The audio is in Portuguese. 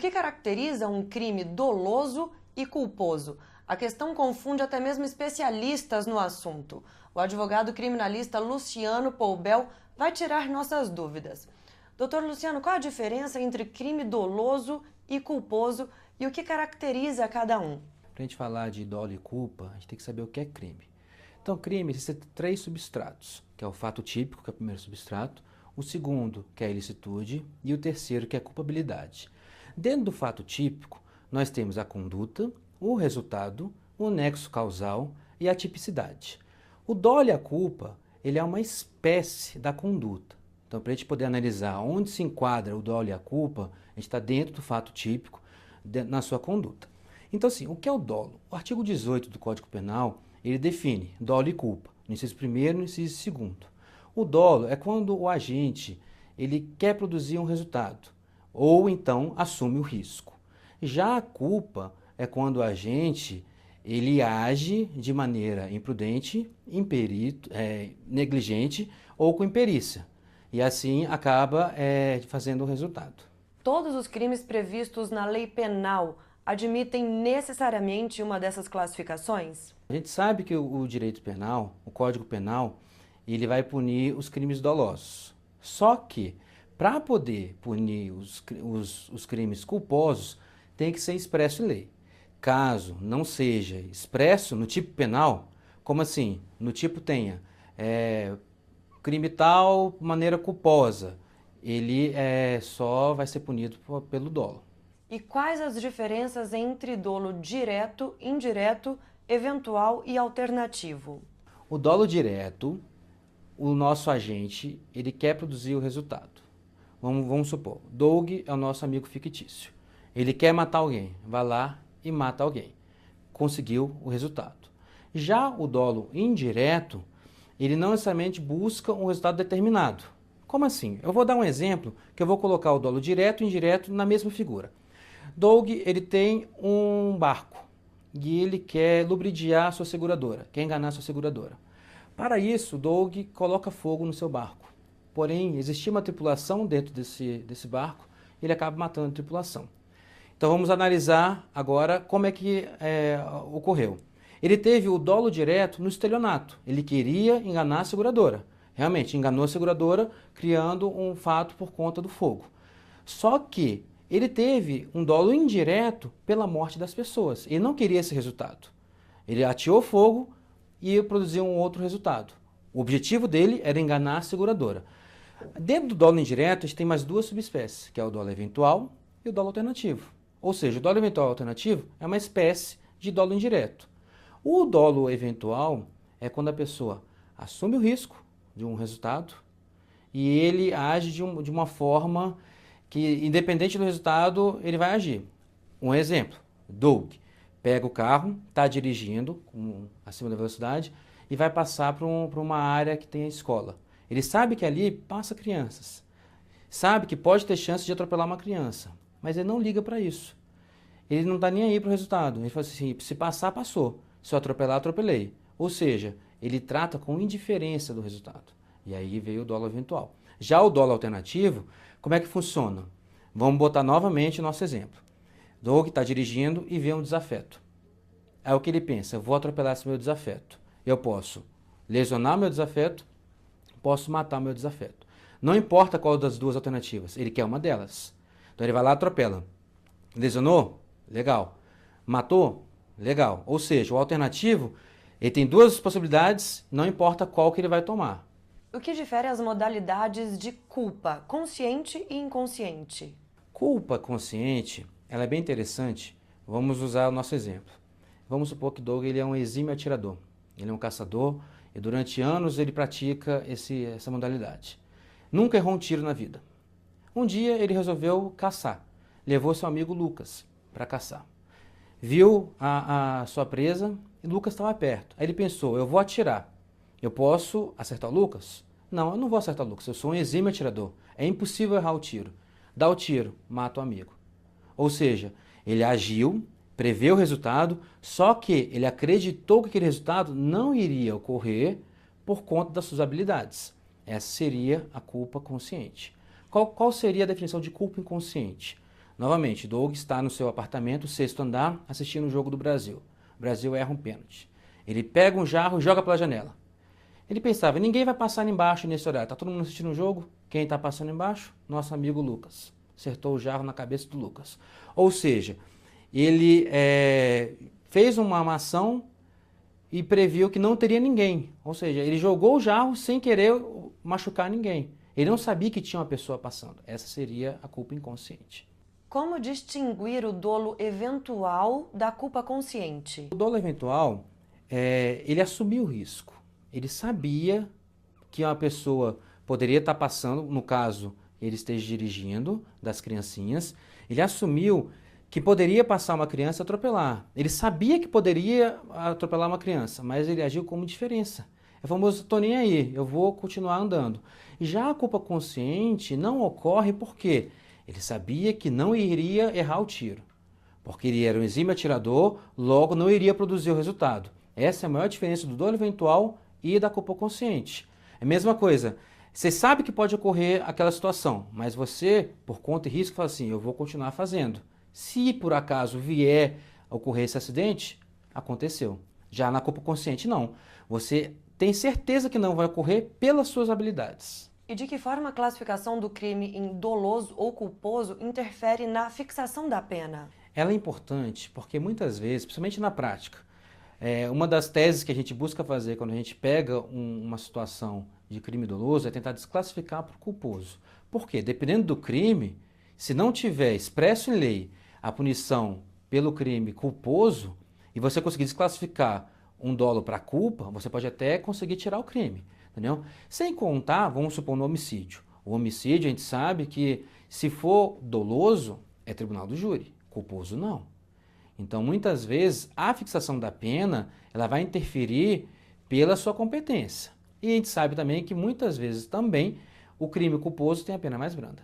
que caracteriza um crime doloso e culposo? A questão confunde até mesmo especialistas no assunto. O advogado criminalista Luciano Poubel vai tirar nossas dúvidas. Doutor Luciano, qual a diferença entre crime doloso e culposo e o que caracteriza cada um? Para a gente falar de dolo e culpa, a gente tem que saber o que é crime. Então, crime existem 3 substratos, que é o fato típico, que é o primeiro substrato, o segundo, que é a ilicitude, e o terceiro, que é a culpabilidade. Dentro do fato típico, nós temos a conduta, o resultado, o nexo causal e a tipicidade. O dolo e a culpa, ele é uma espécie da conduta. Então, para a gente poder analisar onde se enquadra o dolo e a culpa, a gente está dentro do fato típico, na sua conduta. Então, assim, o que é o dolo? O artigo 18 do Código Penal, ele define dolo e culpa, no inciso 1º e no inciso 2º. O dolo é quando o agente ele quer produzir um resultado, ou então assume o risco. Já a culpa é quando o agente ele age de maneira imprudente, negligente ou com imperícia. E assim acaba fazendo o resultado. Todos os crimes previstos na lei penal admitem necessariamente uma dessas classificações? A gente sabe que o direito penal, o Código Penal, ele vai punir os crimes dolosos. Só que, para poder punir os crimes culposos, tem que ser expresso em lei. Caso não seja expresso no tipo penal, como assim? No tipo tenha crime tal, maneira culposa, ele só vai ser punido pelo dolo. E quais as diferenças entre dolo direto, indireto, eventual e alternativo? O dolo direto, o nosso agente, ele quer produzir o resultado. Vamos supor, Doug é o nosso amigo fictício. Ele quer matar alguém, vai lá e mata alguém. Conseguiu o resultado. Já o dolo indireto, ele não necessariamente busca um resultado determinado. Como assim? Eu vou dar um exemplo que eu vou colocar o dolo direto e indireto na mesma figura. Doug, ele tem um barco e ele quer lubridiar a sua seguradora, quer enganar a sua seguradora. Para isso, Doug coloca fogo no seu barco. Porém, existia uma tripulação dentro desse barco e ele acaba matando a tripulação. Então vamos analisar agora como é que ocorreu. Ele teve o dolo direto no estelionato. Ele queria enganar a seguradora. Realmente, enganou a seguradora, criando um fato por conta do fogo. Só que ele teve um dolo indireto pela morte das pessoas. Ele não queria esse resultado. Ele ateou fogo e ia produzir um outro resultado. O objetivo dele era enganar a seguradora. Dentro do dolo indireto, a gente tem mais 2 subespécies, que é o dolo eventual e o dolo alternativo. Ou seja, o dolo eventual alternativo é uma espécie de dolo indireto. O dolo eventual é quando a pessoa assume o risco de um resultado e ele age de uma forma que, independente do resultado, ele vai agir. Um exemplo, Doug pega o carro, está dirigindo acima da velocidade e vai passar para uma área que tem a escola. Ele sabe que ali passa crianças, sabe que pode ter chance de atropelar uma criança, mas ele não liga para isso. Ele não está nem aí para o resultado. Ele fala assim, se passar, passou. Se eu atropelar, atropelei. Ou seja, ele trata com indiferença do resultado. E aí veio o dolo eventual. Já o dolo alternativo, como é que funciona? Vamos botar novamente o nosso exemplo. Doug está dirigindo e vê um desafeto. Aí o que ele pensa? Eu vou atropelar esse meu desafeto. Eu posso lesionar meu desafeto, posso matar meu desafeto. Não importa qual das 2 alternativas, ele quer uma delas. Então ele vai lá e atropela. Lesionou? Legal. Matou? Legal. Ou seja, o alternativo, ele tem 2 possibilidades, não importa qual que ele vai tomar. O que difere as modalidades de culpa, consciente e inconsciente? Culpa consciente, ela é bem interessante. Vamos usar o nosso exemplo. Vamos supor que Doug ele é um exímio atirador. Ele é um caçador e durante anos ele pratica essa modalidade. Nunca errou um tiro na vida. Um dia ele resolveu caçar. Levou seu amigo Lucas para caçar. Viu a sua presa e Lucas estava perto. Aí ele pensou, eu vou atirar. Eu posso acertar o Lucas? Não, eu não vou acertar o Lucas. Eu sou um exímio atirador. É impossível errar o tiro. Dá o tiro, mata o amigo. Ou seja, ele agiu, prevê o resultado, só que ele acreditou que aquele resultado não iria ocorrer por conta das suas habilidades. Essa seria a culpa consciente. Qual seria a definição de culpa inconsciente? Novamente, Doug está no seu apartamento, sexto andar, assistindo o jogo do Brasil. O Brasil erra um pênalti. Ele pega um jarro e joga pela janela. Ele pensava, ninguém vai passar embaixo nesse horário. Está todo mundo assistindo o jogo? Quem está passando embaixo? Nosso amigo Lucas. Acertou o jarro na cabeça do Lucas. Ou seja, ele fez uma ação e previu que não teria ninguém. Ou seja, ele jogou o jarro sem querer machucar ninguém. Ele não sabia que tinha uma pessoa passando. Essa seria a culpa inconsciente. Como distinguir o dolo eventual da culpa consciente? O dolo eventual, ele assumiu o risco. Ele sabia que uma pessoa poderia estar passando, no caso, ele esteja dirigindo, das criancinhas. Ele assumiu que poderia passar uma criança e atropelar. Ele sabia que poderia atropelar uma criança, mas ele agiu como indiferença. É o famoso, tô nem aí, eu vou continuar andando. E já a culpa consciente não ocorre porque ele sabia que não iria errar o tiro. Porque ele era um exímio atirador, logo não iria produzir o resultado. Essa é a maior diferença do dolo eventual e da culpa consciente. É a mesma coisa, você sabe que pode ocorrer aquela situação, mas você, por conta e risco, fala assim, eu vou continuar fazendo. Se por acaso vier a ocorrer esse acidente, aconteceu. Já na culpa consciente, não. Você tem certeza que não vai ocorrer pelas suas habilidades. E de que forma a classificação do crime em doloso ou culposo interfere na fixação da pena? Ela é importante porque muitas vezes, principalmente na prática, uma das teses que a gente busca fazer quando a gente pega uma situação de crime doloso é tentar desclassificar para o culposo. Por quê? Dependendo do crime, se não tiver expresso em lei a punição pelo crime culposo e você conseguir desclassificar um dolo para culpa, você pode até conseguir tirar o crime, entendeu? Sem contar, vamos supor, no homicídio. O homicídio, a gente sabe que se for doloso, é tribunal do júri, culposo não. Então, muitas vezes, a fixação da pena, ela vai interferir pela sua competência. E a gente sabe também que muitas vezes também o crime culposo tem a pena mais branda.